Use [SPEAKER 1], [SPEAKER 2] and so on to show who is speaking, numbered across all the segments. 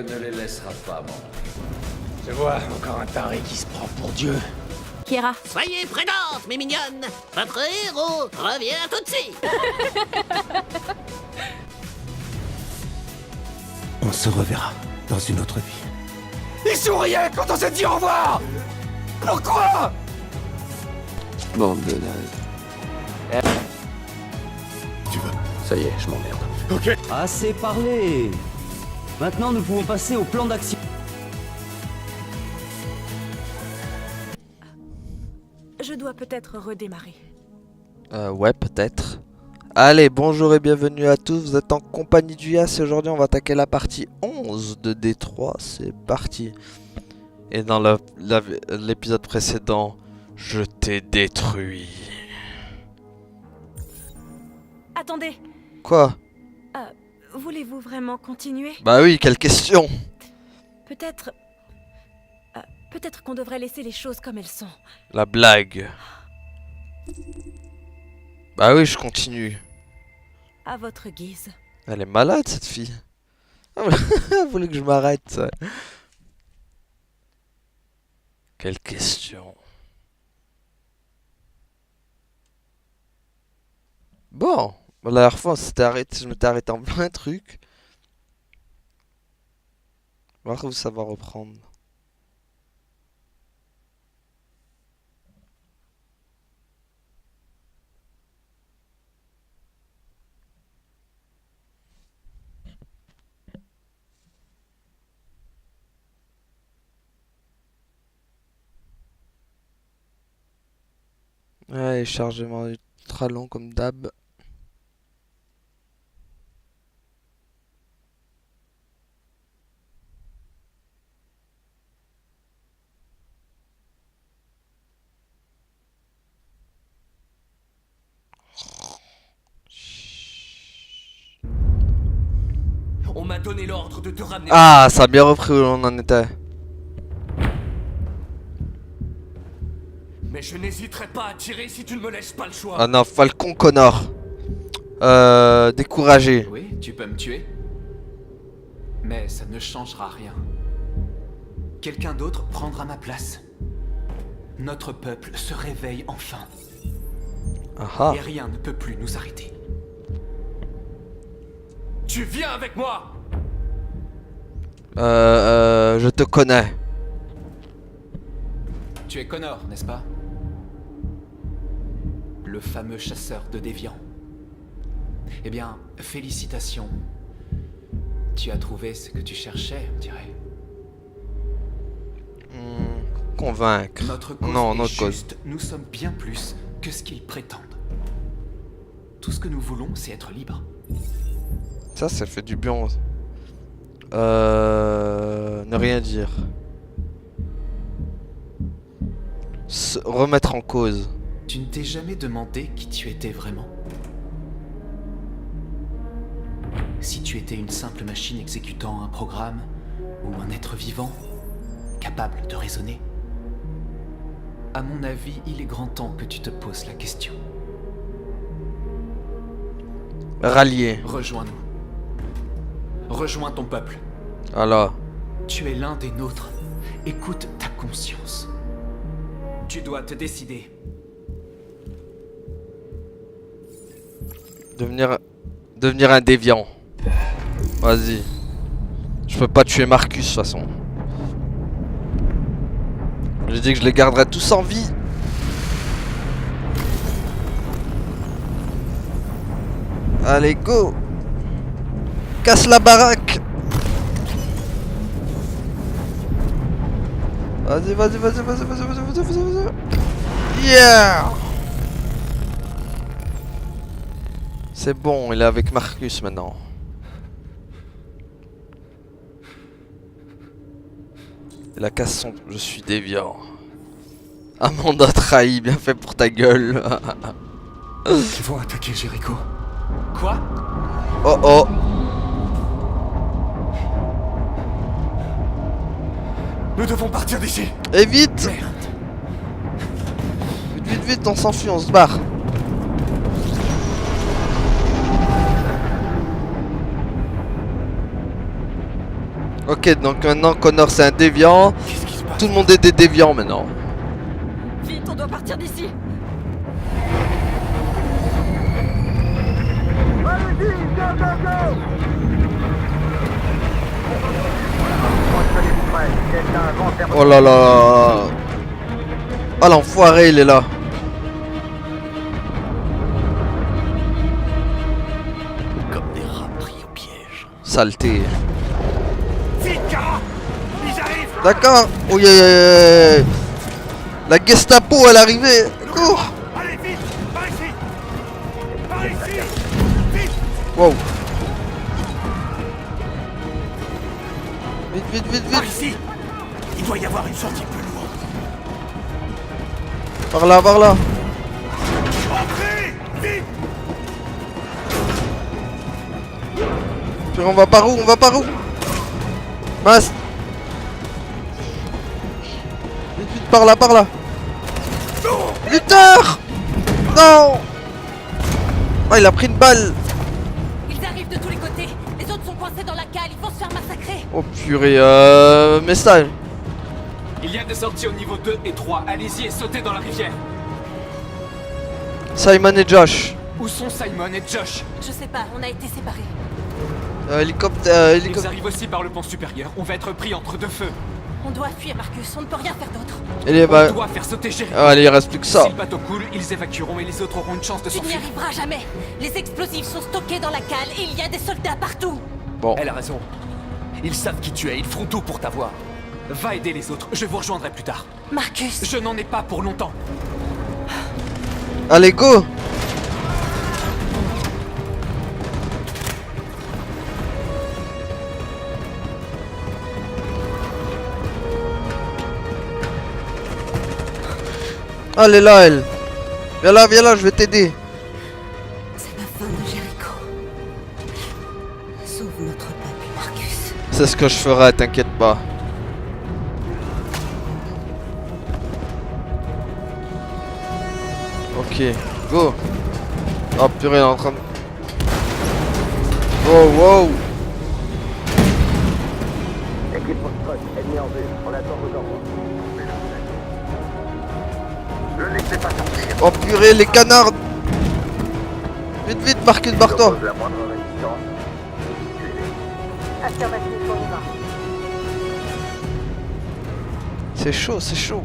[SPEAKER 1] Dieu ne les laissera pas mourir.
[SPEAKER 2] Je vois encore un taré qui se prend pour Dieu.
[SPEAKER 3] Kiera,
[SPEAKER 4] Soyez prudentes, mes mignonnes. Votre héros revient tout de suite.
[SPEAKER 5] On se reverra dans une autre vie.
[SPEAKER 2] Il souriait quand on s'est dit au revoir. Pourquoi?
[SPEAKER 1] Bande de nazes.
[SPEAKER 5] Tu veux?
[SPEAKER 1] Ça y est, je m'emmerde.
[SPEAKER 2] Ok.
[SPEAKER 6] Assez parlé. Maintenant, nous pouvons passer au plan d'action.
[SPEAKER 3] je dois peut-être redémarrer.
[SPEAKER 7] Ouais, peut-être. Allez, bonjour et bienvenue à tous, vous êtes en compagnie du Yas et aujourd'hui on va attaquer la partie 11 de D3, c'est parti. Et dans l'épisode précédent, je t'ai détruit.
[SPEAKER 3] Attendez,
[SPEAKER 7] Quoi?
[SPEAKER 3] voulez-vous vraiment continuer?
[SPEAKER 7] Bah oui, quelle question?
[SPEAKER 3] Peut-être... peut-être qu'on devrait laisser les choses comme elles sont.
[SPEAKER 7] La blague. Bah oui, je continue.
[SPEAKER 3] À votre guise.
[SPEAKER 7] Elle est malade cette fille. Elle voulait que je m'arrête. Quelle question. Bon, la dernière fois je m'étais arrêté en plein truc. On va voir où ça va reprendre. Ouais, chargement ultra long comme d'hab.
[SPEAKER 2] On m'a donné l'ordre de te ramener.
[SPEAKER 7] Ah, ça a bien repris où on en était.
[SPEAKER 2] Mais je n'hésiterai pas à tirer si tu ne me laisses pas le choix.
[SPEAKER 7] Ah non, Falcon Connor. Découragé.
[SPEAKER 8] Oui, tu peux me tuer. Mais ça ne changera rien. Quelqu'un d'autre prendra ma place. Notre peuple se réveille enfin.
[SPEAKER 7] Ah
[SPEAKER 8] Et rien ne peut plus nous arrêter.
[SPEAKER 2] Tu viens avec moi.
[SPEAKER 7] Je te connais.
[SPEAKER 8] Tu es Connor, n'est-ce pas? Le fameux chasseur de déviants. Eh bien, félicitations. Tu as trouvé ce que tu cherchais, on dirait.
[SPEAKER 7] Convaincre.
[SPEAKER 8] Notre cause
[SPEAKER 7] Non,
[SPEAKER 8] est
[SPEAKER 7] notre cause.
[SPEAKER 8] juste. Nous sommes bien plus que ce qu'ils prétendent. Tout ce que nous voulons, c'est être libres.
[SPEAKER 7] Ça fait du bien. Ne rien dire. Se remettre en cause.
[SPEAKER 8] Tu ne t'es jamais demandé qui tu étais vraiment? Si tu étais une simple machine exécutant un programme, ou un être vivant, capable de raisonner? À mon avis, il est grand temps que tu te poses la question.
[SPEAKER 7] Rallier.
[SPEAKER 8] Rejoins-nous. Rejoins ton peuple.
[SPEAKER 7] Alors.
[SPEAKER 8] Tu es l'un des nôtres. Écoute ta conscience. Tu dois te décider.
[SPEAKER 7] Devenir un déviant. Vas-y. Je peux pas tuer Marcus de toute façon. J'ai dit que je les garderais tous en vie. Allez, go. Casse la baraque. Vas-y. Yeah. C'est bon, il est avec Marcus maintenant. Il a casse son... Je suis déviant. Amanda trahi, bien fait pour ta gueule.
[SPEAKER 2] Ils vont attaquer Jericho.
[SPEAKER 8] Quoi?
[SPEAKER 7] Oh.
[SPEAKER 2] Nous devons partir d'ici.
[SPEAKER 7] Et vite.
[SPEAKER 8] Merde.
[SPEAKER 7] Vite, on s'enfuit, on se barre. Ok, donc maintenant Connor c'est un déviant.
[SPEAKER 2] Qu'est-ce qui se passe?
[SPEAKER 7] Tout le monde est des déviants maintenant.
[SPEAKER 3] Vite, on doit partir d'ici.
[SPEAKER 7] Oh là là. Ah l'enfoiré il est là.
[SPEAKER 2] Comme des rats pris au piège.
[SPEAKER 7] Saleté.
[SPEAKER 2] Vite, Kara! Ils arrivent!
[SPEAKER 7] D'accord. Oh yeah, yeah, yeah. La Gestapo elle est arrivée. Cours.
[SPEAKER 2] Allez, vite! Par ici! Par ici! Vite!
[SPEAKER 7] Wow. Vite, vite, vite,
[SPEAKER 2] Par
[SPEAKER 7] vite.
[SPEAKER 2] ici! Il doit y avoir une sortie plus loin.
[SPEAKER 7] Par là, par là.
[SPEAKER 2] Entrez! Vite!
[SPEAKER 7] Puis on va par où? On va par où? Mince. Vite, vite, par là, par là. Luther! Non! Ah, il a pris une balle.
[SPEAKER 3] Ils arrivent de tous les côtés. Les autres sont coincés dans la cale. Ils vont se faire massacrer.
[SPEAKER 7] Oh purée, message.
[SPEAKER 8] Il y a des sorties au niveau 2 et 3. Allez-y et sautez dans la rivière.
[SPEAKER 7] Simon et Josh.
[SPEAKER 8] Où sont Simon et Josh?
[SPEAKER 3] Je sais pas, on a été séparés.
[SPEAKER 7] Hélicoptère,
[SPEAKER 8] Ils
[SPEAKER 7] hélicoptère.
[SPEAKER 8] arrivent aussi par le pont supérieur. On va être pris entre deux feux.
[SPEAKER 3] On doit fuir, Marcus. On ne peut rien faire d'autre.
[SPEAKER 7] Il est
[SPEAKER 8] On
[SPEAKER 7] bah...
[SPEAKER 8] doit faire sauter Jerry.
[SPEAKER 7] Allez, il reste plus que ça.
[SPEAKER 8] Si le bateau coule, ils évacueront et les autres auront une chance de
[SPEAKER 3] Tu n'y
[SPEAKER 8] s'enfuir.
[SPEAKER 3] arriveras jamais. Les explosifs sont stockés dans la cale et il y a des soldats partout.
[SPEAKER 7] Bon.
[SPEAKER 8] Elle a raison. Ils savent qui tu es, ils feront tout pour t'avoir. Va aider les autres, je vous rejoindrai plus tard.
[SPEAKER 3] Marcus.
[SPEAKER 8] Je n'en ai pas pour longtemps.
[SPEAKER 7] Allez, go! Allez là, elle. Viens là, je vais t'aider.
[SPEAKER 3] C'est la fin de Jéricho. Sauve notre peuple, Marcus.
[SPEAKER 7] C'est ce que je ferai, t'inquiète pas. Ok, go. Oh purée, elle est en train de... Wow, wow. Oh purée, les canards. Vite, vite, Marcus, barre-toi. C'est chaud, c'est chaud.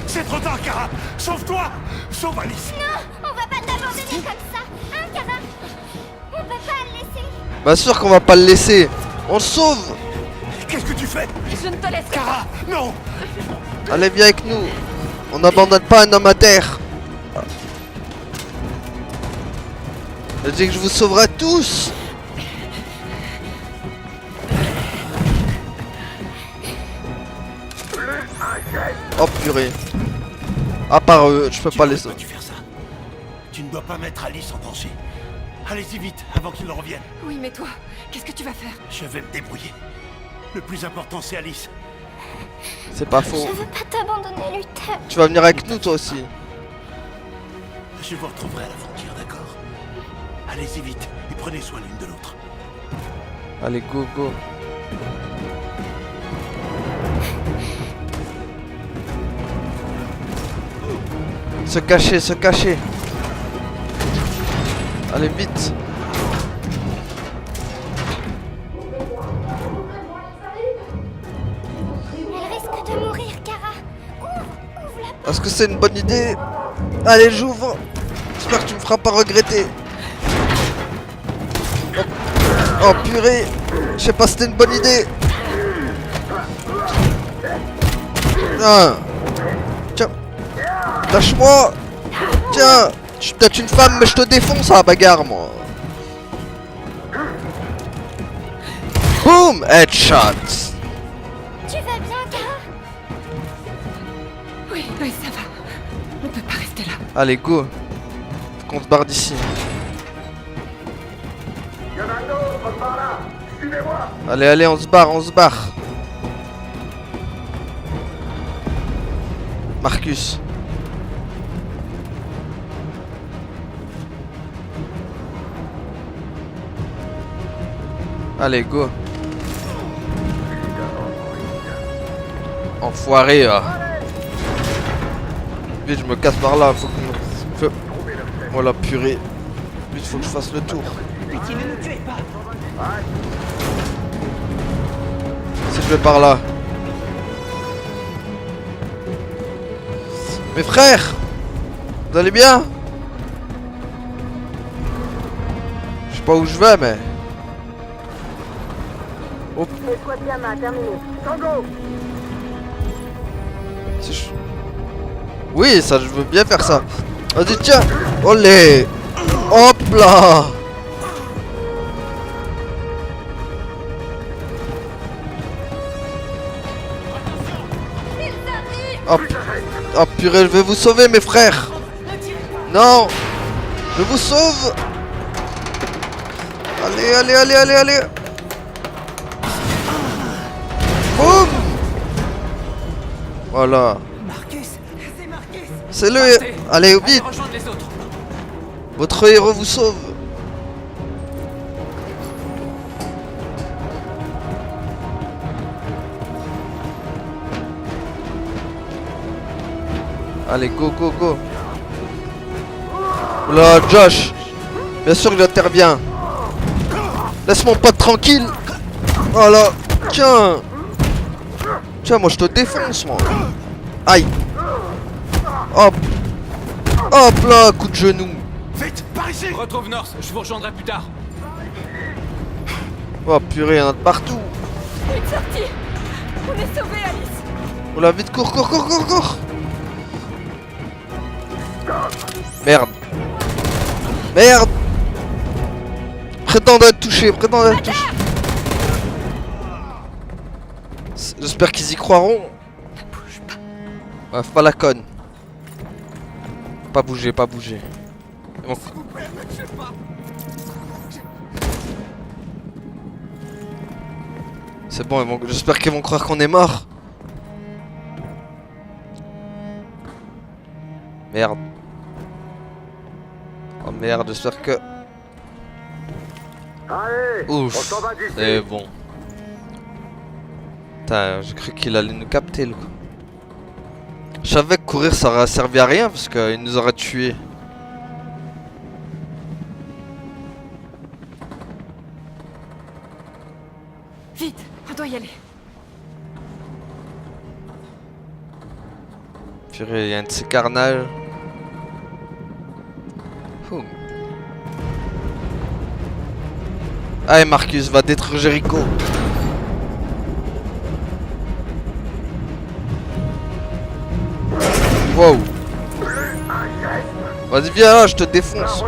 [SPEAKER 2] C'est trop tard, Kara! Sauve-toi! Sauve Alice!
[SPEAKER 9] On va pas t'abandonner comme ça, hein, Kara? On peut pas le laisser.
[SPEAKER 7] Bien sûr qu'on va pas le laisser. On le sauve.
[SPEAKER 2] Qu'est-ce que tu fais?
[SPEAKER 3] Je ne te laisse pas.
[SPEAKER 2] Kara! Non!
[SPEAKER 7] Allez, viens avec nous. On n'abandonne pas un homme à terre. Je dis que je vous sauverai tous. Oh purée. À part eux, je peux pas les sauver.
[SPEAKER 2] Tu faire ça? Tu ne dois pas mettre Alice en danger. Allez-y vite, avant qu'il ne revienne.
[SPEAKER 3] Oui, mais toi, qu'est-ce que tu vas faire?
[SPEAKER 2] Je vais me débrouiller. Le plus important, c'est Alice.
[SPEAKER 7] C'est pas faux.
[SPEAKER 9] Je veux pas t'abandonner, Luther.
[SPEAKER 7] Tu vas venir avec nous toi aussi.
[SPEAKER 2] Je vous retrouverai à la frontière, d'accord? Allez-y vite et prenez soin l'une de l'autre.
[SPEAKER 7] Allez, go, go. Se cacher, se cacher. Allez, vite.
[SPEAKER 9] Elle risque de mourir, Kara. Ouvre la
[SPEAKER 7] Est-ce que c'est une bonne idée? Allez, j'ouvre. J'espère que tu me feras pas regretter. Oh, oh, purée. Je sais pas si c'était une bonne idée. Ah. Tiens. Lâche-moi. Tiens. Je suis peut-être une femme, mais je te défonce à la bagarre, moi. Boom. Headshot.
[SPEAKER 9] Tu vas bien, Kara?
[SPEAKER 3] Oui, oui, ça va. On peut pas rester là.
[SPEAKER 7] Allez, go. Faut qu'on se barre d'ici. Allez, allez, on se barre, on se barre. Marcus. Allez, go. Enfoiré. Vite, je me casse par là. Faut que... Voilà, purée. Vite, faut que je fasse le tour. Si je vais par là. Mes frères, vous allez bien? Je sais pas où je vais, mais... Oh. Si je... Oui, ça, je veux bien faire ça. Vas-y, tiens. Olé. Hop là. Hop. Oh purée, je vais vous sauver, mes frères. Non. Je vous sauve. Allez, allez, allez, allez, allez. Boum. Voilà. C'est le... Allez, vite. Votre héros vous sauve. Allez, go, go, go. Oula, Josh. Bien sûr que j'interviens. Laisse mon pote tranquille. Voilà. Tiens. Tiens, moi je te défonce, moi. Aïe. Hop. Hop là, coup de genou.
[SPEAKER 2] Vite, par ici.
[SPEAKER 10] Retrouve North, je vous rejoindrai plus tard.
[SPEAKER 7] Oh purée, il y en a de partout.
[SPEAKER 3] Une sortie. On est sauvés, Alice.
[SPEAKER 7] Oula, vite, cours, cours, cours, cours, cours. Merde. Merde. Prétend être touché, prétend être touché. J'espère qu'ils y croiront. Ouais, faut pas la conne. Pas bouger, pas bouger. Bon. C'est bon, j'espère qu'ils vont croire qu'on est mort. Merde. Oh merde, j'espère que... Ouf, c'est bon. Putain, j'ai cru qu'il allait nous capter, le coup. Je savais que courir ça aurait servi à rien parce qu'il nous aurait tués.
[SPEAKER 3] Vite, on doit y aller.
[SPEAKER 7] Purée, il y a un de ces carnages. Ouh. Allez, Marcus va détruire Jericho. Wow. Vas-y, viens là, je te défonce.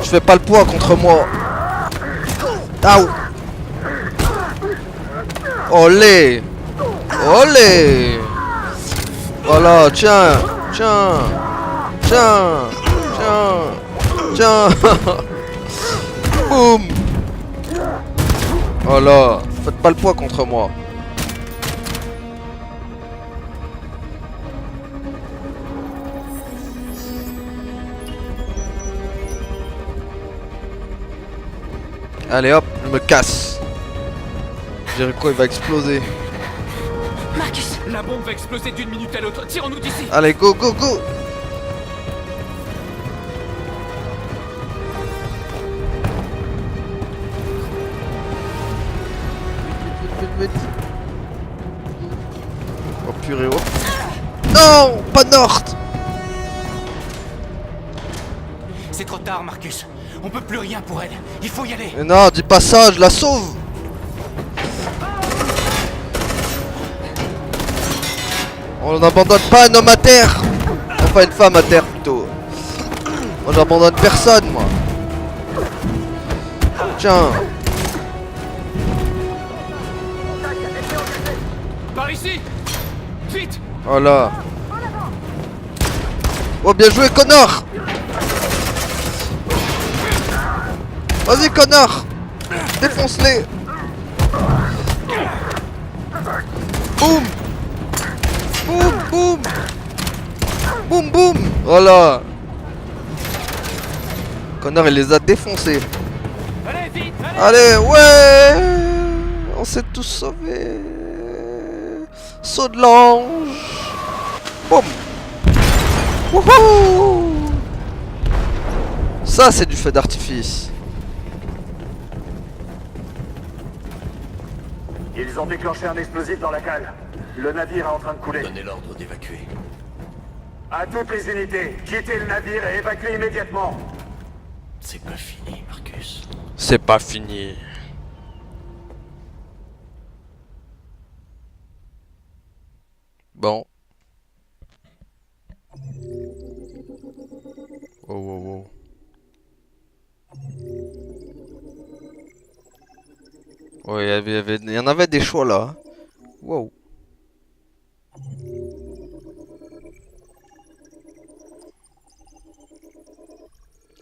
[SPEAKER 7] Je fais pas le poids contre moi. Aouh. Olé. Olé. Voilà, tiens. Tiens. Tiens. Tiens. Tiens. Boum. Voilà. Faites pas le poids contre moi. Allez hop, je me casse. Jericho il va exploser.
[SPEAKER 10] Marcus, la bombe va exploser d'une minute à l'autre. Tirons-nous d'ici.
[SPEAKER 7] Allez, go, go, go. Vite, vite, vite. Oh purée, oh. Non, pas North.
[SPEAKER 10] C'est trop tard, Marcus. On peut plus rien pour elle. Il faut y aller.
[SPEAKER 7] Mais non, dis pas ça, je la sauve. On n'abandonne pas un homme à terre. Enfin une femme à terre plutôt. Moi j'abandonne personne moi. Tiens.
[SPEAKER 10] Par ici. Vite.
[SPEAKER 7] Voilà. Oh bien joué Connor. Vas-y Connor. Défonce-les. Boum. Boum, boum. Boum, boum. Voilà. Connor il les a défoncés.
[SPEAKER 10] Allez, vite, allez.
[SPEAKER 7] Allez, ouais. On s'est tous sauvés. Saut de l'ange. Boum. Wouhou. Ça, c'est du feu d'artifice.
[SPEAKER 2] Ils ont déclenché un explosif dans la cale. Le navire est en train de couler. Donnez l'ordre d'évacuer. À toutes les unités, quittez le navire et évacuez immédiatement. C'est pas fini, Marcus.
[SPEAKER 7] C'est pas fini. Bon. Wow, wow, wow. Ouais, il y en avait des choix là. Wow.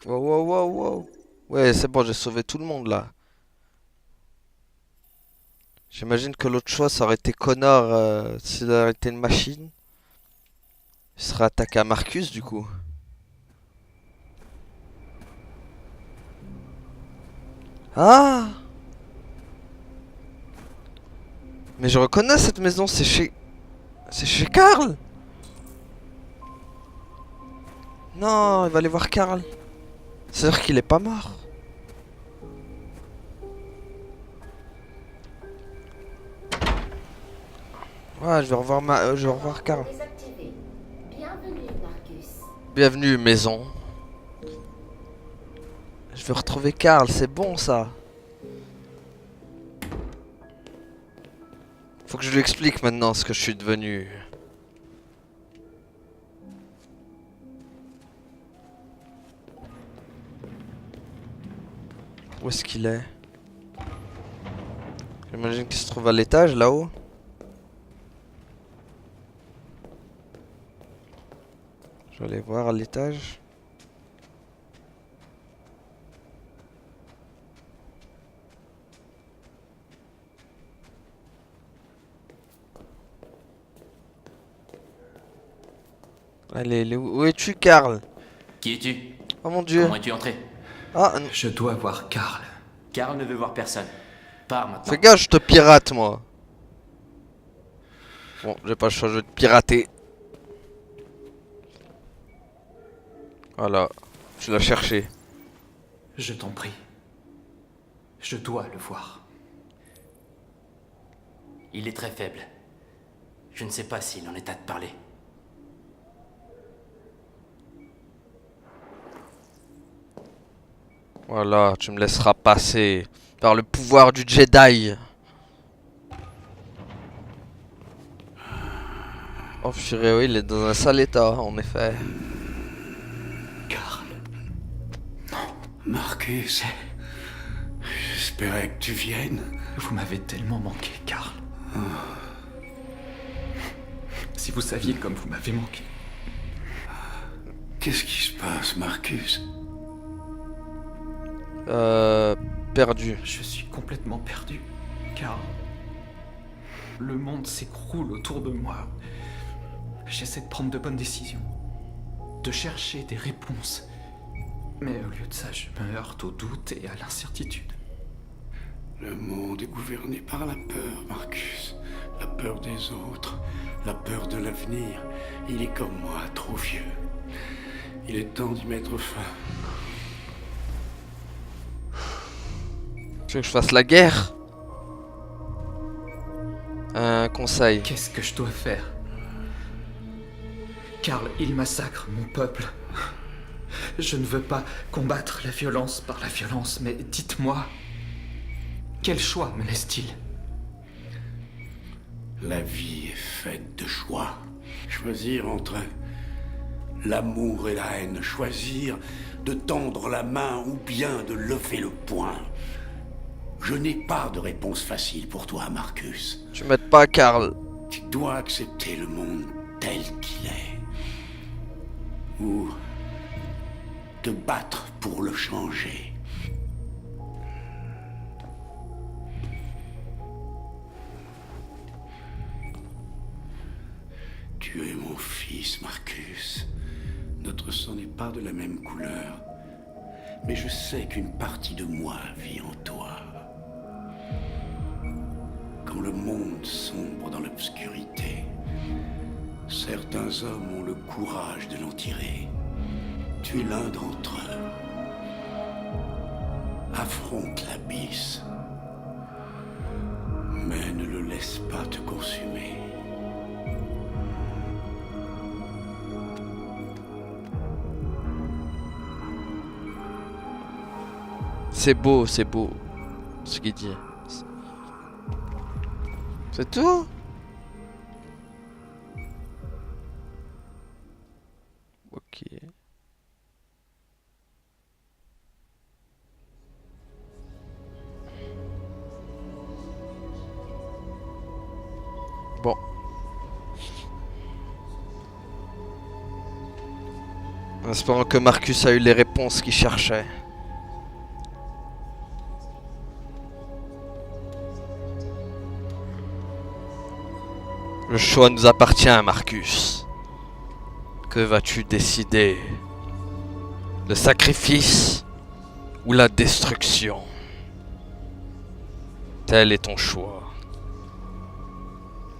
[SPEAKER 7] Wow, wow, wow, wow. Ouais, c'est bon, j'ai sauvé tout le monde là. J'imagine que l'autre choix, ça aurait été Connor s'il aurait été une machine. Il serait attaqué à Marcus du coup. Ah! Mais je reconnais cette maison, c'est chez... C'est chez Karl! Non, il va aller voir Karl. C'est-à-dire qu'il est pas mort. Ouais, je vais revoir Karl.
[SPEAKER 9] Bienvenue, Marcus.
[SPEAKER 7] Bienvenue, maison. Je vais retrouver Karl, c'est bon ça. Faut que je lui explique maintenant ce que je suis devenu. Où est-ce qu'il est? J'imagine qu'il se trouve à l'étage là-haut. Je vais aller voir à l'étage. Allez, où es-tu, Karl?
[SPEAKER 8] Qui es-tu?
[SPEAKER 7] Oh mon dieu.
[SPEAKER 8] Comment es-tu entré?
[SPEAKER 7] Ah,
[SPEAKER 8] Je dois voir Karl. Karl ne veut voir personne. Pars maintenant.
[SPEAKER 7] fais gaffe, je te pirate, moi. Bon, j'ai pas le choix, je vais te pirater. Voilà, tu l'as cherché.
[SPEAKER 8] Je t'en prie. Je dois le voir.
[SPEAKER 10] Il est très faible. Je ne sais pas s'il en est à te parler.
[SPEAKER 7] Voilà, tu me laisseras passer par le pouvoir du Jedi. Oh purée, oui, il est dans un sale état, en effet.
[SPEAKER 8] Karl.
[SPEAKER 2] Marcus, j'espérais que tu viennes.
[SPEAKER 8] Vous m'avez tellement manqué, Karl. Si vous saviez comme vous m'avez manqué.
[SPEAKER 2] Qu'est-ce qui se passe, Marcus?
[SPEAKER 7] Perdu.
[SPEAKER 8] Je suis complètement perdu, car le monde s'écroule autour de moi. J'essaie de prendre de bonnes décisions, de chercher des réponses. Mais au lieu de ça, je me heurte au doute et à l'incertitude.
[SPEAKER 2] Le monde est gouverné par la peur, Marcus. La peur des autres, la peur de l'avenir. Il est comme moi, trop vieux. Il est temps d'y mettre fin.
[SPEAKER 7] Tu veux que je fasse la guerre? Un conseil.
[SPEAKER 8] Qu'est-ce que je dois faire? Karl, il massacre mon peuple. Je ne veux pas combattre la violence par la violence, mais dites-moi, quel choix me laisse-t-il?
[SPEAKER 2] La vie est faite de choix. Choisir entre l'amour et la haine. Choisir de tendre la main ou bien de lever le poing. Je n'ai pas de réponse facile pour toi, Marcus.
[SPEAKER 7] Tu m'aides pas, Karl.
[SPEAKER 2] Tu dois accepter le monde tel qu'il est. Ou te battre pour le changer. Tu es mon fils, Marcus. Notre sang n'est pas de la même couleur. mais je sais qu'une partie de moi vit en toi. Quand le monde sombre dans l'obscurité, certains hommes ont le courage de l'en tirer. Tu es l'un d'entre eux. Affronte l'abysse, mais ne le laisse pas te consumer.
[SPEAKER 7] C'est beau ce qu'il dit. C'est tout? Ok. Bon. En espérant que Marcus a eu les réponses qu'il cherchait. Le choix nous appartient, Marcus. Que vas-tu décider? Le sacrifice ou la destruction? Tel est ton choix.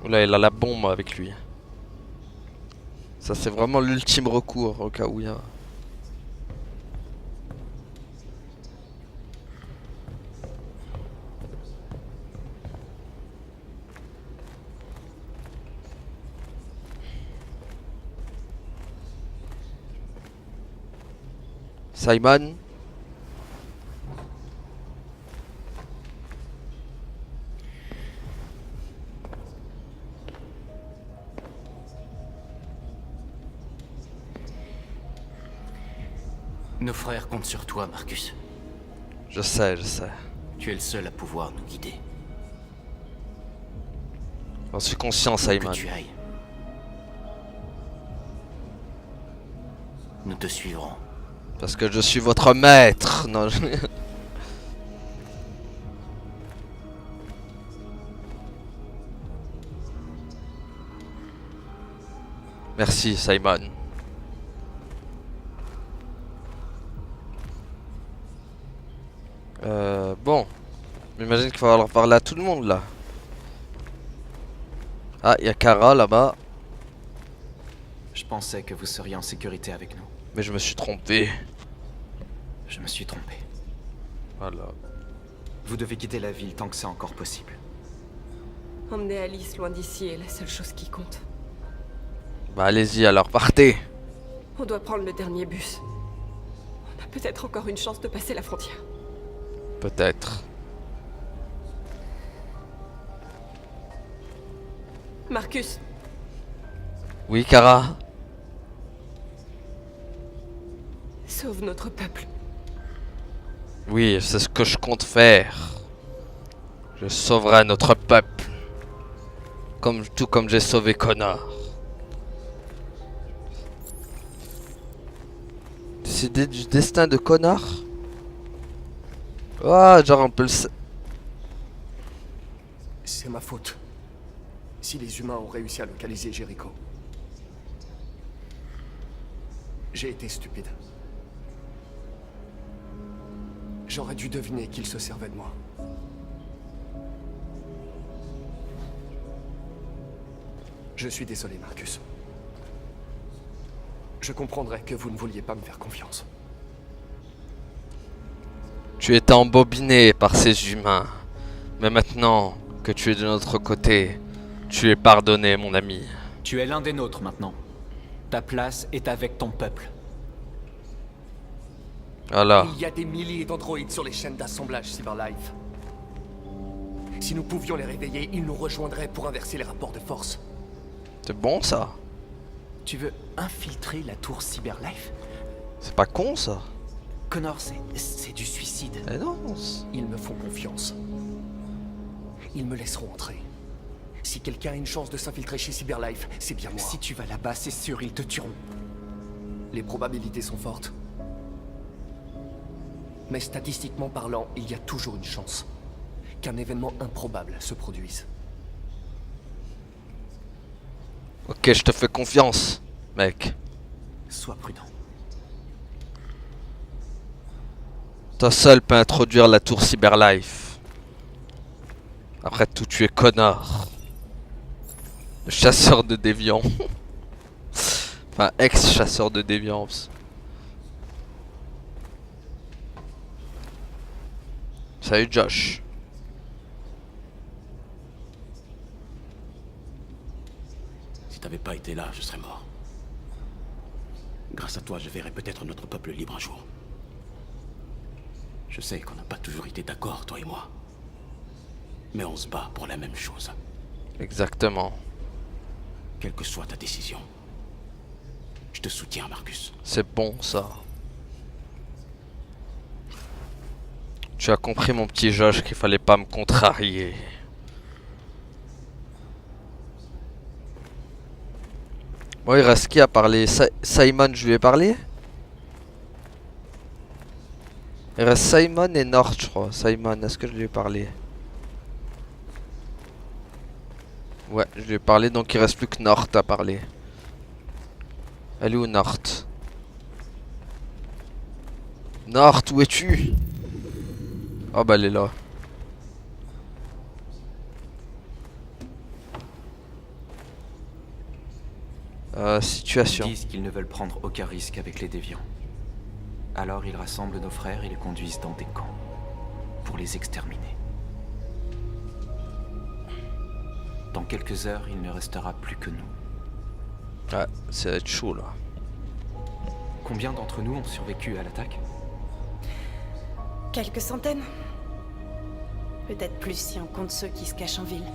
[SPEAKER 7] Oula, il a la bombe avec lui. Ça, c'est vraiment l'ultime recours au cas où il y a... Simon?
[SPEAKER 8] Nos frères comptent sur toi, Marcus.
[SPEAKER 7] Je sais.
[SPEAKER 8] Tu es le seul à pouvoir nous guider.
[SPEAKER 7] J'en suis conscient,
[SPEAKER 8] Que
[SPEAKER 7] Simon.
[SPEAKER 8] tu ailles. Nous te suivrons.
[SPEAKER 7] Parce que je suis votre maître. Non, je... Merci, Simon. Bon. J'imagine qu'il va falloir parler à tout le monde, là. Ah, il y a Kara, là-bas.
[SPEAKER 8] Je pensais que vous seriez en sécurité avec nous.
[SPEAKER 7] Mais je me suis trompé.
[SPEAKER 8] Je me suis trompé.
[SPEAKER 7] Voilà.
[SPEAKER 8] Vous devez quitter la ville tant que c'est encore possible.
[SPEAKER 3] Emmener Alice loin d'ici est la seule chose qui compte.
[SPEAKER 7] Bah allez-y, alors partez.
[SPEAKER 3] On doit prendre le dernier bus. On a peut-être encore une chance de passer la frontière.
[SPEAKER 7] Peut-être.
[SPEAKER 3] Marcus,
[SPEAKER 7] Oui, Kara.
[SPEAKER 3] sauve notre peuple.
[SPEAKER 7] Oui, c'est ce que je compte faire. Je sauverai notre peuple. Tout comme j'ai sauvé Connor. Décider du destin de Connor? Ah, genre un peu le...
[SPEAKER 5] C'est ma faute. Si les humains ont réussi à localiser Jericho. J'ai été stupide. J'aurais dû deviner qu'ils se servaient de moi. Je suis désolé, Marcus. Je comprendrais que vous ne vouliez pas me faire confiance.
[SPEAKER 7] Tu étais embobiné par ces humains. Mais maintenant que tu es de notre côté, tu es pardonné, mon ami.
[SPEAKER 8] Tu es l'un des nôtres maintenant. Ta place est avec ton peuple.
[SPEAKER 7] Voilà.
[SPEAKER 5] Il y a des milliers d'androïdes sur les chaînes d'assemblage Cyberlife. Si nous pouvions les réveiller, ils nous rejoindraient pour inverser les rapports de force.
[SPEAKER 7] C'est bon, ça?
[SPEAKER 8] Tu veux infiltrer la tour Cyberlife?
[SPEAKER 7] C'est pas con, ça?
[SPEAKER 8] Connor, c'est du suicide.
[SPEAKER 7] Eh non.
[SPEAKER 5] Ils me font confiance. Ils me laisseront entrer. Si quelqu'un a une chance de s'infiltrer chez Cyberlife, c'est bien moi.
[SPEAKER 8] Si tu vas là-bas, c'est sûr, ils te tueront.
[SPEAKER 5] Les probabilités sont fortes. Mais statistiquement parlant, il y a toujours une chance qu'un événement improbable se produise.
[SPEAKER 7] Ok, je te fais confiance, mec.
[SPEAKER 8] Sois prudent.
[SPEAKER 7] Toi seul peux introduire la tour Cyberlife. Après tout, tu es Connor. Le chasseur de déviants. Enfin, ex-chasseur de déviants. Salut Josh.
[SPEAKER 2] Si t'avais pas été là, je serais mort. Grâce à toi, je verrai peut-être notre peuple libre un jour. Je sais qu'on n'a pas toujours été d'accord, toi et moi. Mais on se bat pour la même chose.
[SPEAKER 7] Exactement.
[SPEAKER 2] Quelle que soit ta décision, je te soutiens, Marcus.
[SPEAKER 7] C'est bon ça. Tu as compris mon petit Josh qu'il fallait pas me contrarier. Bon, il reste qui à parler? Simon, je lui ai parlé. Il reste Simon et Nord, je crois. Simon, est-ce que je lui ai parlé? Ouais, je lui ai parlé, donc il reste plus que Nord à parler. Elle est où Nord? Nord, où es-tu? Oh bah elle est là. Situation.
[SPEAKER 8] Ils disent qu'ils ne veulent prendre aucun risque avec les déviants. Alors ils rassemblent nos frères et les conduisent dans des camps pour les exterminer. Dans quelques heures, il ne restera plus que nous.
[SPEAKER 7] Ouais, ça va être chaud là.
[SPEAKER 8] Combien d'entre nous ont survécu à l'attaque?
[SPEAKER 11] Quelques centaines. Peut-être plus si on compte ceux qui se cachent en ville.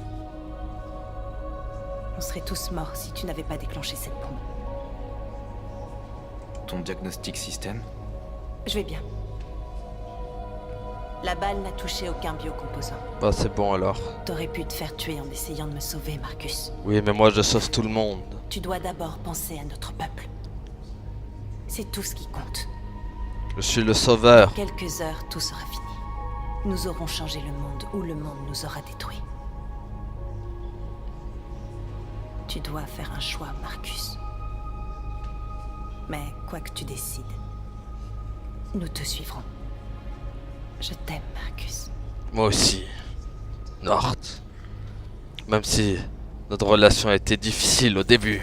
[SPEAKER 11] On serait tous morts si tu n'avais pas déclenché cette bombe.
[SPEAKER 8] Ton diagnostic système?
[SPEAKER 11] Je vais bien. La balle n'a touché aucun biocomposant.
[SPEAKER 7] Bah c'est bon alors.
[SPEAKER 11] T'aurais pu te faire tuer en essayant de me sauver, Marcus.
[SPEAKER 7] Oui, mais moi je sauve tout le monde.
[SPEAKER 11] Tu dois d'abord penser à notre peuple. C'est tout ce qui compte.
[SPEAKER 7] Je suis le sauveur.
[SPEAKER 11] Dans quelques heures, tout sera fini. Nous aurons changé le monde ou le monde nous aura détruits. Tu dois faire un choix, Marcus. Mais quoi que tu décides, nous te suivrons. Je t'aime, Marcus.
[SPEAKER 7] Moi aussi. Nord. Même si notre relation a été difficile au début.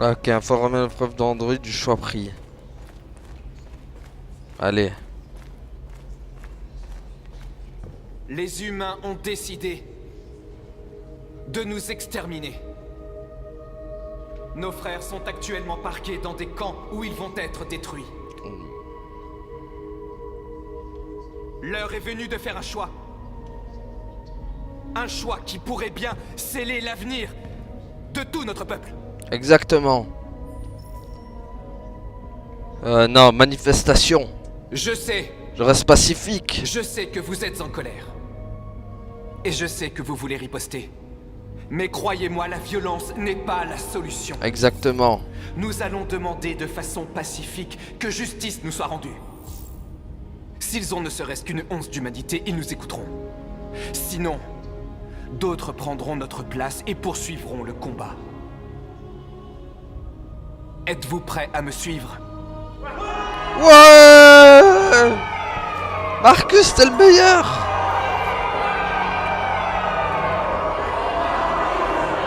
[SPEAKER 7] Ok, informer le preuve d'Android du choix pris. Allez.
[SPEAKER 5] Les humains ont décidé de nous exterminer. Nos frères sont actuellement parqués dans des camps où ils vont être détruits. L'heure est venue de faire un choix. Un choix qui pourrait bien sceller l'avenir de tout notre peuple.
[SPEAKER 7] Exactement. Non, manifestation.
[SPEAKER 5] Je sais.
[SPEAKER 7] Je reste pacifique.
[SPEAKER 5] Je sais que vous êtes en colère. Et je sais que vous voulez riposter. Mais croyez-moi, la violence n'est pas la solution.
[SPEAKER 7] Exactement.
[SPEAKER 5] Nous allons demander de façon pacifique que justice nous soit rendue. S'ils ont ne serait-ce qu'une once d'humanité, ils nous écouteront. Sinon, d'autres prendront notre place et poursuivront le combat. Êtes-vous prêts à me suivre?
[SPEAKER 7] Ouais! Marcus, t'es le meilleur!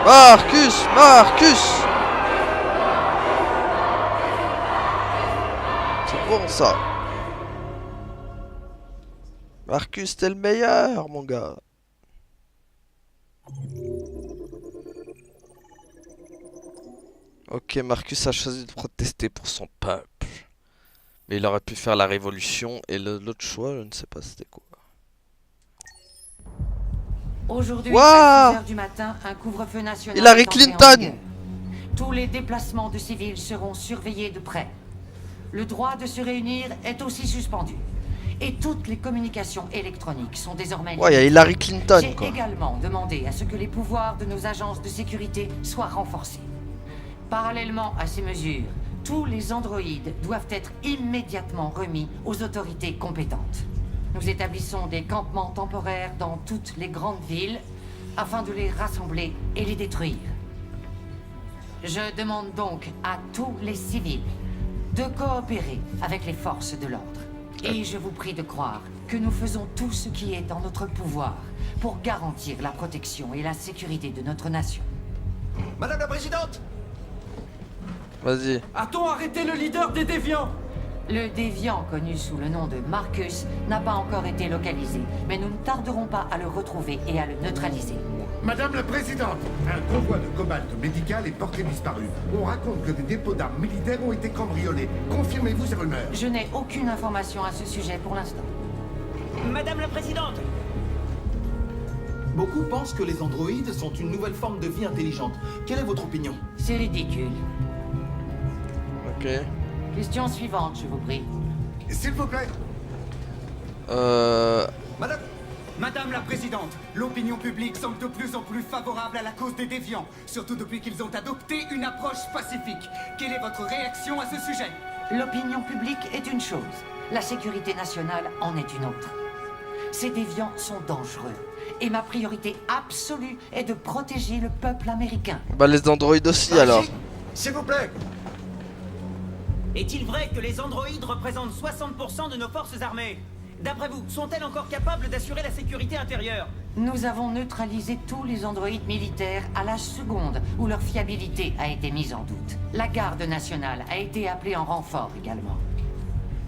[SPEAKER 7] Marcus! Marcus! C'est bon ça! Marcus, t'es le meilleur, mon gars! Ok, Marcus a choisi de protester pour son peuple. Mais il aurait pu faire la révolution et l'autre choix, je ne sais pas c'était quoi.
[SPEAKER 12] Aujourd'hui,
[SPEAKER 7] Wow,
[SPEAKER 12] à 6 h du matin, un couvre-feu national.
[SPEAKER 7] Hillary
[SPEAKER 12] est entré en
[SPEAKER 7] Clinton.
[SPEAKER 12] vigueur. Tous les déplacements de civils seront surveillés de près. Le droit de se réunir est aussi suspendu. Et toutes les communications électroniques sont désormais...
[SPEAKER 7] Ouais, il y a Hillary Clinton, quoi.
[SPEAKER 12] J'ai également demandé à ce que les pouvoirs de nos agences de sécurité soient renforcés. Parallèlement à ces mesures, tous les androïdes doivent être immédiatement remis aux autorités compétentes. Nous établissons des campements temporaires dans toutes les grandes villes afin de les rassembler et les détruire. Je demande donc à tous les civils de coopérer avec les forces de l'ordre. Et je vous prie de croire que nous faisons tout ce qui est en notre pouvoir pour garantir la protection et la sécurité de notre nation.
[SPEAKER 10] Madame la Présidente,
[SPEAKER 7] Vas-y.
[SPEAKER 10] a-t-on arrêté le leader des déviants?
[SPEAKER 12] Le déviant connu sous le nom de Marcus n'a pas encore été localisé, mais nous ne tarderons pas à le retrouver et à le neutraliser.
[SPEAKER 13] Madame la Présidente, un convoi de cobalt médical est porté disparu. On raconte que des dépôts d'armes militaires ont été cambriolés. Confirmez-vous ces rumeurs?
[SPEAKER 12] Je n'ai aucune information à ce sujet pour l'instant.
[SPEAKER 10] Madame la Présidente, beaucoup pensent que les androïdes sont une nouvelle forme de vie intelligente. Quelle est votre opinion?
[SPEAKER 12] C'est ridicule.
[SPEAKER 7] Ok.
[SPEAKER 12] Question suivante, je vous prie.
[SPEAKER 13] S'il vous plaît.
[SPEAKER 10] Madame la Présidente, l'opinion publique semble de plus en plus favorable à la cause des déviants, surtout depuis qu'ils ont adopté une approche pacifique. Quelle est votre réaction à ce sujet?
[SPEAKER 12] L'opinion publique est une chose, la sécurité nationale en est une autre. Ces déviants sont dangereux, et ma priorité absolue est de protéger le peuple américain.
[SPEAKER 7] Bah les androïdes aussi alors.
[SPEAKER 10] S'il vous plaît.
[SPEAKER 14] Est-il vrai que les androïdes représentent 60% de nos forces armées? D'après vous, sont-elles encore capables d'assurer la sécurité intérieure?
[SPEAKER 12] Nous avons neutralisé tous les androïdes militaires à la seconde où leur fiabilité a été mise en doute. La garde nationale a été appelée en renfort également.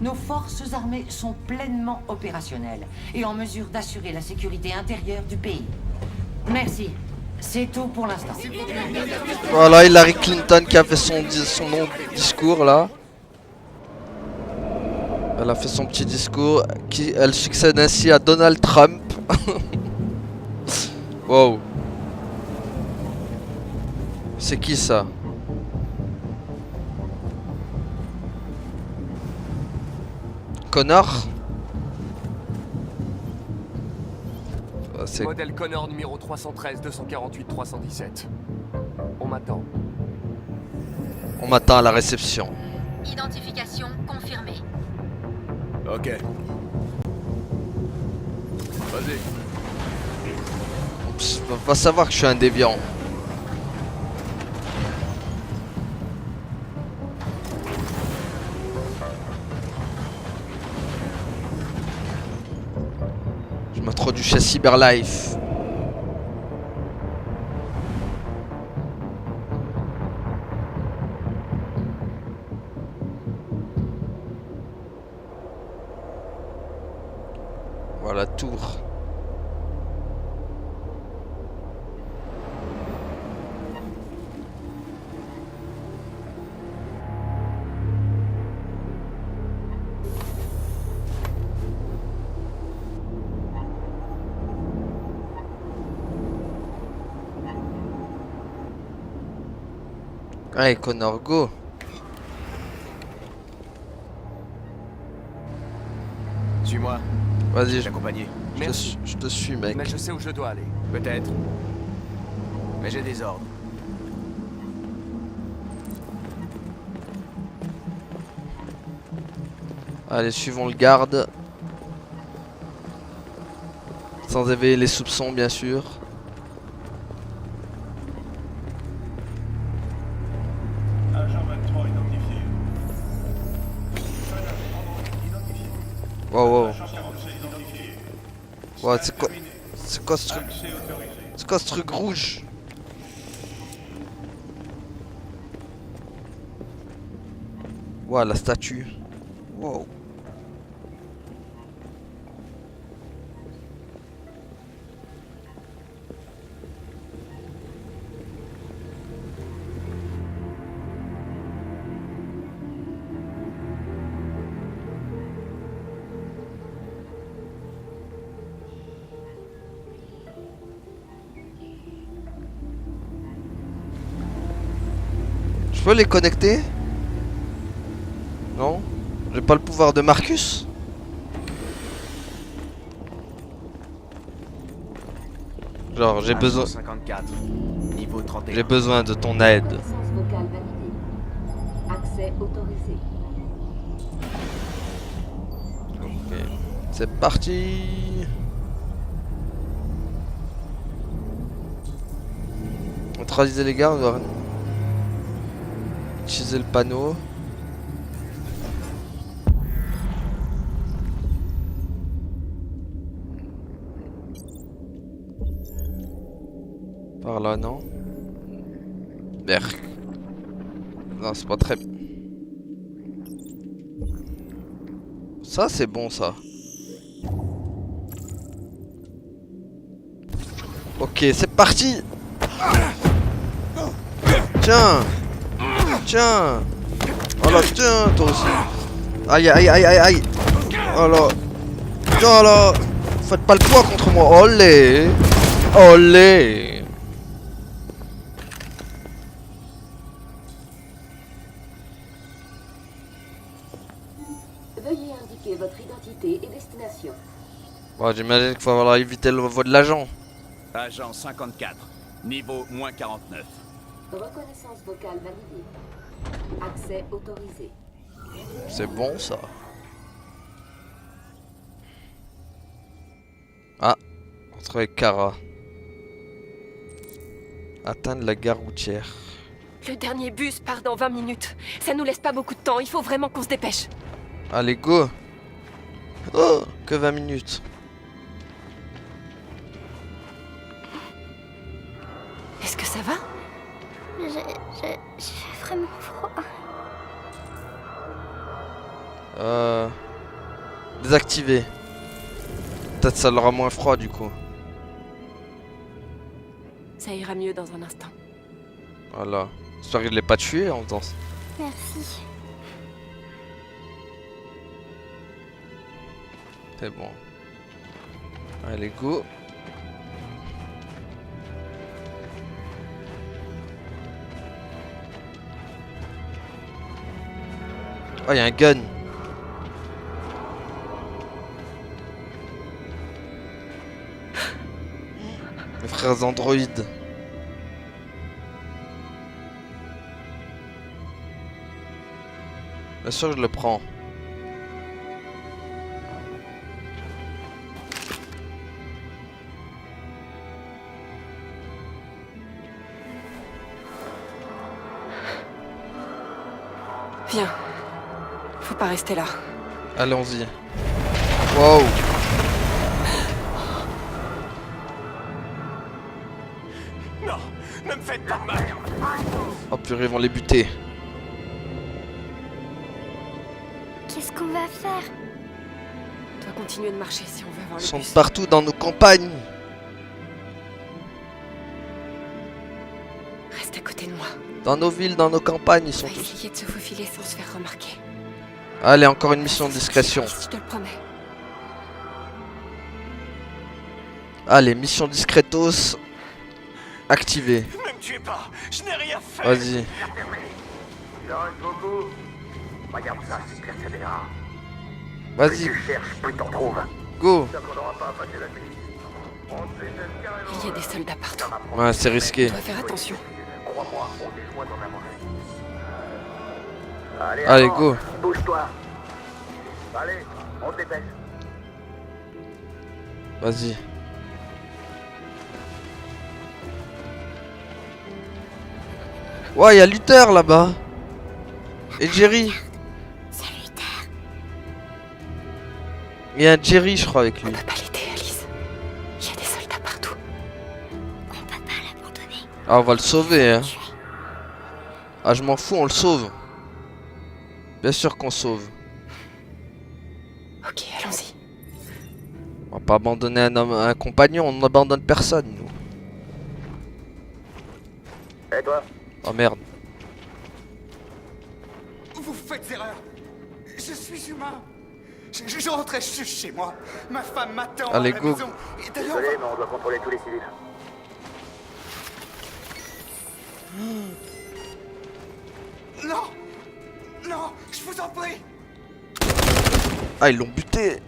[SPEAKER 12] Nos forces armées sont pleinement opérationnelles et en mesure d'assurer la sécurité intérieure du pays. Merci. C'est tout pour l'instant.
[SPEAKER 7] Voilà Hillary Clinton qui a fait son long discours là. Elle a fait son petit discours. Elle succède ainsi à Donald Trump. Wow. C'est qui ça? Connor?
[SPEAKER 15] Modèle Connor numéro 313 248 317. On m'attend.
[SPEAKER 7] On m'attend à la réception.
[SPEAKER 9] Identification confirmée.
[SPEAKER 1] Ok. Vas-y.
[SPEAKER 7] On va savoir que je suis un déviant. Je m'introduis chez Cyberlife. Voilà, tour. Allez, Connor, go.
[SPEAKER 15] Suis-moi.
[SPEAKER 7] Vas-y,
[SPEAKER 15] t'accompagner.
[SPEAKER 7] Je te suis, mec.
[SPEAKER 15] Mais je sais où je dois aller. Peut-être. Mais j'ai des ordres.
[SPEAKER 7] Allez, suivons le garde. Sans éveiller les soupçons, bien sûr. Wow, wow. Ouais, c'est quoi ce truc? C'est quoi ce truc rouge? Ouais, la statue. Wow. Je peux les connecter? Non? J'ai pas le pouvoir de Marcus? Genre, j'ai besoin...
[SPEAKER 14] 54, niveau 31.
[SPEAKER 7] J'ai besoin de ton aide.
[SPEAKER 16] Reconnaissance vocale validée. Accès autorisé.
[SPEAKER 7] Ok. C'est parti. Neutraliser les gars, on doit utiliser le panneau. Par là, non. Berk. Non, c'est pas très... Ça, c'est bon, ça. Ok, c'est parti. Tiens. Tiens. Oh là, tiens, toi aussi. Aïe, aïe, aïe, aïe, aïe. Oh là. Tiens là. Faites pas le poids contre moi. Olé. Olé.
[SPEAKER 16] Veuillez indiquer votre identité et destination.
[SPEAKER 7] Bon, j'imagine qu'il faut falloir éviter le voie de l'agent.
[SPEAKER 1] Agent 54, niveau moins 49.
[SPEAKER 16] Reconnaissance vocale validée. Accès autorisé.
[SPEAKER 7] C'est bon ça. Ah, on retrouve avec Kara. Atteindre la gare routière.
[SPEAKER 3] Le dernier bus part dans 20 minutes. Ça nous laisse pas beaucoup de temps, il faut vraiment qu'on se dépêche.
[SPEAKER 7] Allez, go. Oh, que 20 minutes.
[SPEAKER 3] Est-ce que ça va?
[SPEAKER 9] J'ai vraiment froid.
[SPEAKER 7] Désactiver. Peut-être ça l'aura moins froid du coup.
[SPEAKER 3] Ça ira mieux dans un instant.
[SPEAKER 7] Voilà. J'espère qu'il ne l'ait pas tué en faisant ça.
[SPEAKER 9] Merci.
[SPEAKER 7] C'est bon. Allez, go. Oh, il y a un gun. Mes frères androïdes. Bien sûr, je le prends.
[SPEAKER 3] Viens. Faut pas rester là.
[SPEAKER 7] Allons-y. Wow.
[SPEAKER 15] Non, ne me faites pas mal.
[SPEAKER 7] Oh purée, ils vont les buter.
[SPEAKER 9] Qu'est-ce qu'on va faire?
[SPEAKER 3] On doit continuer de marcher si on veut avoir
[SPEAKER 7] Ils
[SPEAKER 3] le
[SPEAKER 7] sont
[SPEAKER 3] bus.
[SPEAKER 7] partout dans nos campagnes.
[SPEAKER 3] Reste à côté de moi.
[SPEAKER 7] Dans nos villes, dans nos campagnes, ils
[SPEAKER 3] On
[SPEAKER 7] sont
[SPEAKER 3] va
[SPEAKER 7] tous.
[SPEAKER 3] essayer de se faufiler sans se faire remarquer.
[SPEAKER 7] Allez, encore une mission de discrétion.
[SPEAKER 3] Je te le promets.
[SPEAKER 7] Allez, mission discretos. Activée.
[SPEAKER 15] Ne me tuez pas, je n'ai rien fait.
[SPEAKER 7] Vas-y.
[SPEAKER 13] Il en reste beaucoup. Regarde ça, c'est persévérant.
[SPEAKER 7] Vas-y.
[SPEAKER 13] Tu cherches, plus t'en trouves.
[SPEAKER 7] Go.
[SPEAKER 13] Ça qu'on n'aura pas à passer la nuit. On te déteste carrément.
[SPEAKER 3] Il y a des soldats partout.
[SPEAKER 7] Ouais, c'est risqué.
[SPEAKER 3] On doit faire attention.
[SPEAKER 13] Crois-moi, on est loin d'en avancer. Allez,
[SPEAKER 7] Allez,
[SPEAKER 13] avance,
[SPEAKER 7] go.
[SPEAKER 13] bouge-toi. Allez, on se dépêche.
[SPEAKER 7] Vas-y. Ouais, il y a Luther là-bas. Et Jerry.
[SPEAKER 9] C'est Luther.
[SPEAKER 7] Il y a un Jerry, je crois, avec lui.
[SPEAKER 3] On peut pas l'aider, Alice. Il y a des soldats partout.
[SPEAKER 9] On peut pas l'abandonner.
[SPEAKER 7] Ah, on va le sauver, hein. Ah, je m'en fous, on le sauve. Bien sûr qu'on sauve.
[SPEAKER 3] Ok, allons-y.
[SPEAKER 7] On va pas abandonner un homme, un compagnon, on n'abandonne personne, nous.
[SPEAKER 13] Et toi?
[SPEAKER 7] Oh merde.
[SPEAKER 10] Vous faites erreur. Je suis humain. Je rentrais juste chez moi. Ma femme m'attend
[SPEAKER 7] Allez,
[SPEAKER 10] à la
[SPEAKER 7] go.
[SPEAKER 10] maison. Et d'ailleurs,
[SPEAKER 13] Désolé, mais on doit contrôler tous les civils.
[SPEAKER 10] non, non, je vous en prie.
[SPEAKER 7] Ah, ils l'ont buté.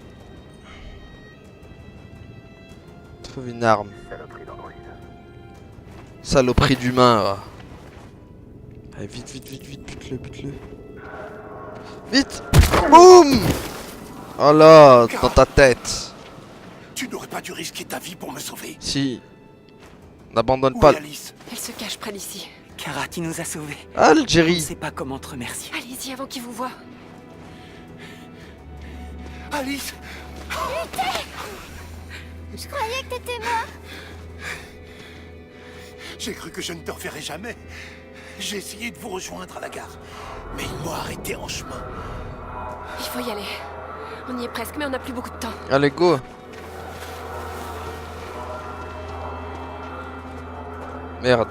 [SPEAKER 7] Trouve une arme.
[SPEAKER 13] Saloperie d'androïde.
[SPEAKER 7] Saloperie d'humain, va. Allez, vite, vite, vite, vite, bute-le, bute-le. Vite. Boum. Oh là, dans ta tête.
[SPEAKER 2] Tu n'aurais pas dû risquer ta vie pour me sauver.
[SPEAKER 7] Si. N'abandonne
[SPEAKER 2] Où
[SPEAKER 7] pas.
[SPEAKER 2] est Alice?
[SPEAKER 3] Elle se cache près d'ici.
[SPEAKER 14] Kara, tu nous as sauvés.
[SPEAKER 7] Algérie.
[SPEAKER 14] Je ne sais pas comment te remercier.
[SPEAKER 3] Allez-y avant qu'il vous voie.
[SPEAKER 2] Alice!
[SPEAKER 9] Luther! Je croyais que t'étais mort.
[SPEAKER 2] J'ai cru que je ne te reverrais jamais. J'ai essayé de vous rejoindre à la gare, mais ils m'ont arrêté en chemin.
[SPEAKER 3] Il faut y aller. On y est presque, mais on n'a plus beaucoup de temps.
[SPEAKER 7] Allez, go. Merde.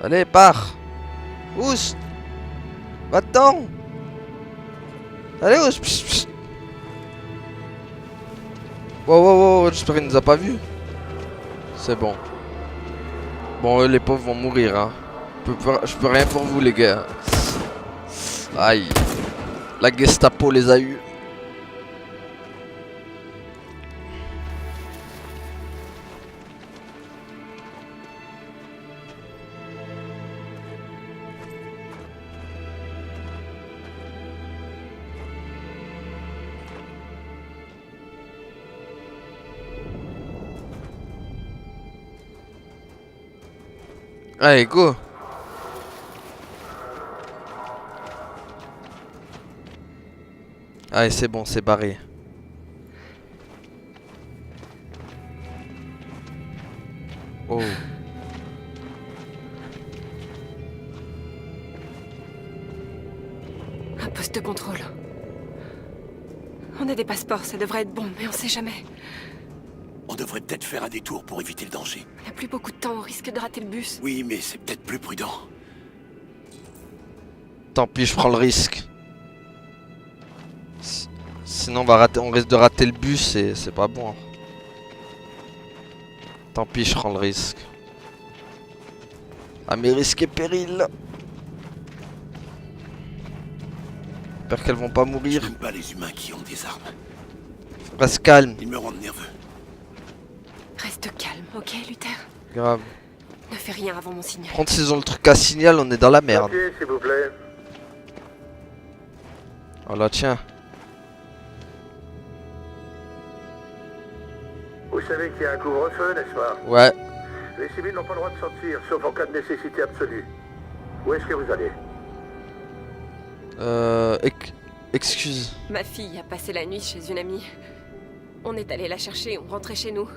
[SPEAKER 7] Allez, pars. Ous. Va-t'en. Allez, ous. Psst, psst. Wow, wow, wow, j'espère qu'il nous a pas vus. C'est bon. Bon, eux, les pauvres vont mourir, hein. Je peux rien pour vous, les gars. Aïe. La Gestapo les a eus. Allez, go. Allez, c'est bon, c'est barré. Oh.
[SPEAKER 3] Un poste de contrôle. On a des passeports, ça devrait être bon, mais on sait jamais.
[SPEAKER 2] On devrait peut-être faire un détour pour éviter le danger.
[SPEAKER 3] On n'a plus beaucoup de temps, on risque de rater le bus.
[SPEAKER 2] Oui, mais c'est peut-être plus prudent.
[SPEAKER 7] Tant pis, je prends le risque. Sinon on risque de rater le bus et c'est pas bon. Tant pis, je prends le risque. À mes risques et périls. J'espère qu'elles vont pas mourir.
[SPEAKER 2] J'aime pas les humains qui ont des armes.
[SPEAKER 7] Reste calme.
[SPEAKER 2] Ils me rendent nerveux.
[SPEAKER 3] Reste calme, ok, Luther?
[SPEAKER 7] Grave.
[SPEAKER 3] Ne fais rien avant mon signal.
[SPEAKER 7] Par contre, s'ils ont le truc à signal, on est dans la merde.
[SPEAKER 13] Papier, s'il vous plaît.
[SPEAKER 7] Oh là, tiens.
[SPEAKER 13] Vous savez qu'il y a un couvre-feu, n'est-ce pas?
[SPEAKER 7] Ouais.
[SPEAKER 13] Les civils n'ont pas le droit de sortir, sauf en cas de nécessité absolue. Où est-ce que vous allez?
[SPEAKER 7] Excuse.
[SPEAKER 3] Ma fille a passé la nuit chez une amie. On est allé la chercher, on rentrait chez nous.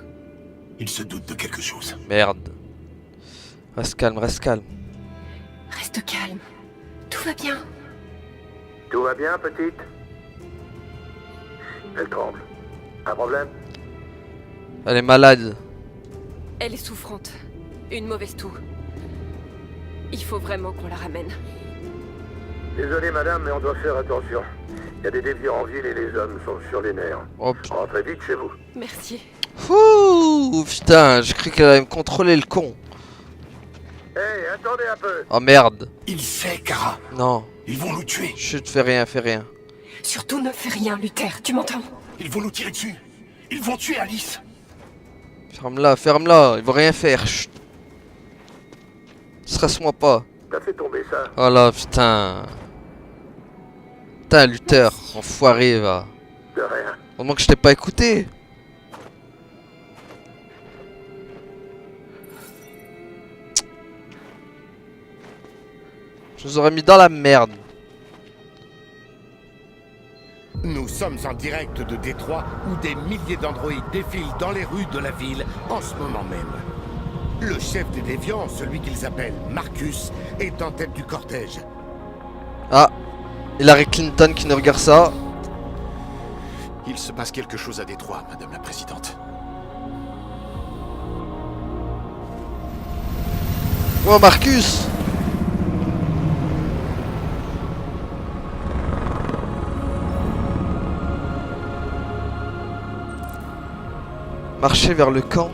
[SPEAKER 2] Il se doute de quelque chose.
[SPEAKER 7] Merde. Reste calme, reste calme.
[SPEAKER 3] Reste calme. Tout va bien.
[SPEAKER 13] Tout va bien, petite? Elle tremble. Un problème?
[SPEAKER 7] Elle est malade.
[SPEAKER 3] Elle est souffrante. Une mauvaise toux. Il faut vraiment qu'on la ramène.
[SPEAKER 13] Désolé, madame, mais on doit faire attention. Il y a des déviants en ville et les hommes sont sur les nerfs.
[SPEAKER 7] Oh,
[SPEAKER 13] rentrez vite chez vous.
[SPEAKER 3] Merci.
[SPEAKER 7] Ouh, putain, j'ai cru qu'elle allait me contrôler le con.
[SPEAKER 13] Hey, attendez un peu.
[SPEAKER 7] Oh merde.
[SPEAKER 2] Il sait, Kara.
[SPEAKER 7] Non.
[SPEAKER 2] Ils vont nous tuer.
[SPEAKER 7] Chut, fais rien, fais rien.
[SPEAKER 3] Surtout ne fais rien, Luther, tu m'entends?
[SPEAKER 2] Ils vont nous tirer dessus. Ils vont tuer Alice.
[SPEAKER 7] Ferme-la, ferme-la, il va rien faire. Chut. Stresse-moi pas.
[SPEAKER 13] T'as fait tomber ça?
[SPEAKER 7] Oh là, putain. Putain, Luther, enfoiré, va.
[SPEAKER 13] De rien.
[SPEAKER 7] Heureusement que je t'ai pas écouté. Je vous aurais mis dans la merde.
[SPEAKER 13] Nous sommes en direct de Détroit où des milliers d'androïdes défilent dans les rues de la ville en ce moment même. Le chef des déviants, celui qu'ils appellent Marcus, est en tête du cortège.
[SPEAKER 7] Ah, Hillary Clinton qui nous regarde ça.
[SPEAKER 2] Il se passe quelque chose à Détroit, Madame la Présidente.
[SPEAKER 7] Oh, Marcus. Marcher vers le camp.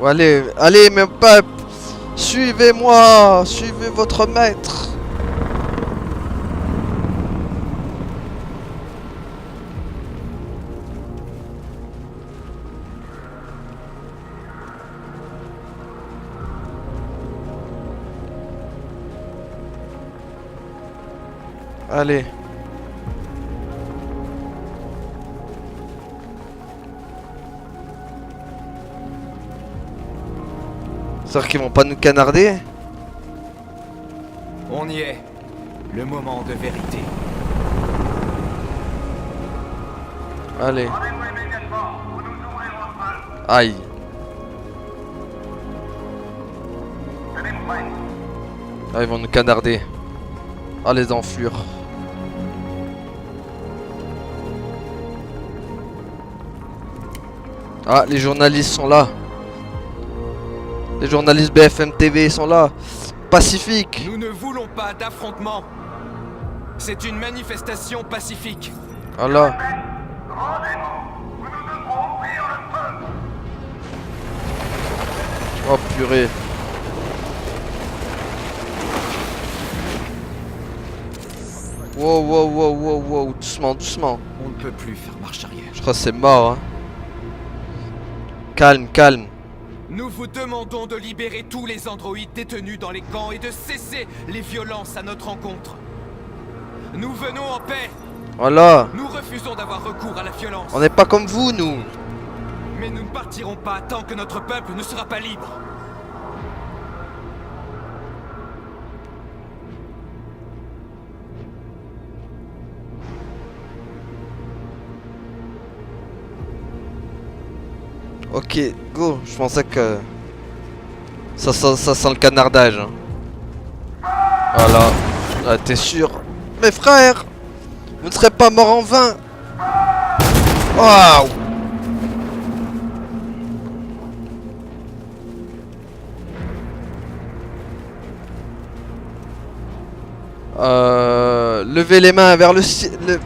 [SPEAKER 7] Allez, allez, mes peuples, suivez-moi, suivez votre maître. Allez. C'est-à-dire qu'ils vont pas nous canarder?
[SPEAKER 5] On y est. Le moment de vérité.
[SPEAKER 7] Allez. Aïe. Ah, ils vont nous canarder. Ah, les enflures. Ah, les journalistes sont là. Les journalistes BFM TV sont là. Pacifique.
[SPEAKER 5] Nous ne voulons pas d'affrontement. C'est une manifestation pacifique.
[SPEAKER 7] Voilà. Oh purée. Wow, wow, wow, wow, wow. Doucement, doucement.
[SPEAKER 5] On ne peut plus faire marche arrière.
[SPEAKER 7] Je crois que c'est mort, hein. Calme, calme.
[SPEAKER 5] Nous vous demandons de libérer tous les androïdes détenus dans les camps et de cesser les violences à notre encontre. Nous venons en paix.
[SPEAKER 7] Voilà.
[SPEAKER 5] Nous refusons d'avoir recours à la violence.
[SPEAKER 7] On n'est pas comme vous, nous.
[SPEAKER 5] Mais nous ne partirons pas tant que notre peuple ne sera pas libre.
[SPEAKER 7] Ok, go. Je pensais que ça sent le canardage. Hein. Voilà. Ah, t'es sûr? Mes frères, vous ne serez pas morts en vain. Waouh. Levez les mains vers le ciel.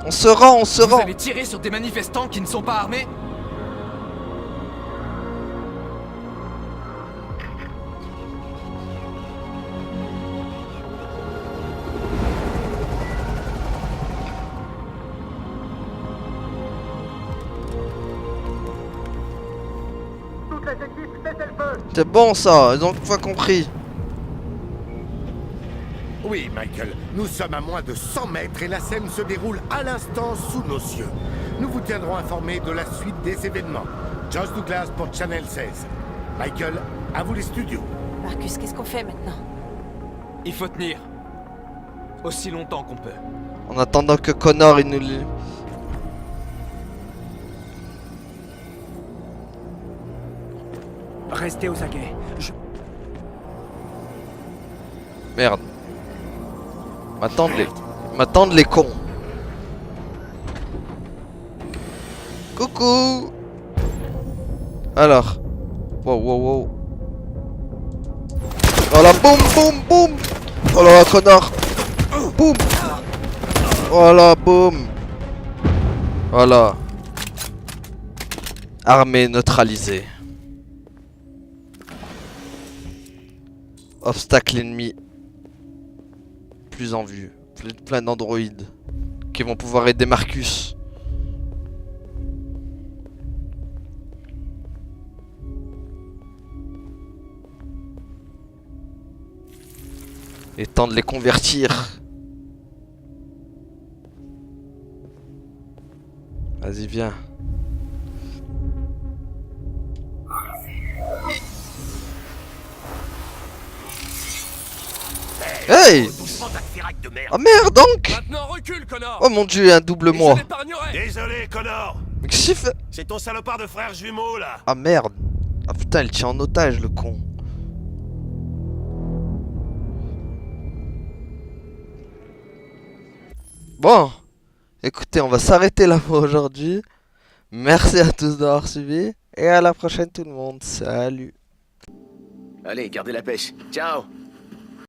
[SPEAKER 7] On se rend, on se rend.
[SPEAKER 5] Vous allez tirer sur des manifestants qui ne sont pas armés?
[SPEAKER 7] C'est bon ça, ils ont pas compris.
[SPEAKER 13] Oui, Michael, nous sommes à moins de 100 mètres et la scène se déroule à l'instant sous nos cieux. Nous vous tiendrons informés de la suite des événements. Josh Douglas pour Channel 16. Michael, à vous les studios.
[SPEAKER 11] Marcus, qu'est-ce qu'on fait maintenant?
[SPEAKER 5] Il faut tenir. Aussi longtemps qu'on peut.
[SPEAKER 7] En attendant que Connor il nous...
[SPEAKER 14] Restez aux aguets.
[SPEAKER 7] Merde. M'attendent les cons. Coucou. Alors. Wow, wow, wow. Voilà, boum, boum, boum. Oh là là, connard. Boum. Voilà, boum. Voilà. Armée neutralisée. Obstacle ennemi. Plus en vue. Plein d'androïdes qui vont pouvoir aider Marcus. Et temps de les convertir. Vas-y, viens. Hey! Oh merde donc!
[SPEAKER 15] Maintenant recule, Connor!
[SPEAKER 7] Oh mon dieu, il y a un double moi.
[SPEAKER 2] Désolé, Connor.
[SPEAKER 7] Mais qu'est-ce qu'il fait?
[SPEAKER 2] C'est ton salopard de frère jumeau, là.
[SPEAKER 7] Ah merde! Ah putain, il tient en otage le con. Bon, écoutez, on va s'arrêter là pour aujourd'hui. Merci à tous d'avoir suivi. Et à la prochaine tout le monde. Salut!
[SPEAKER 1] Allez, gardez la pêche. Ciao!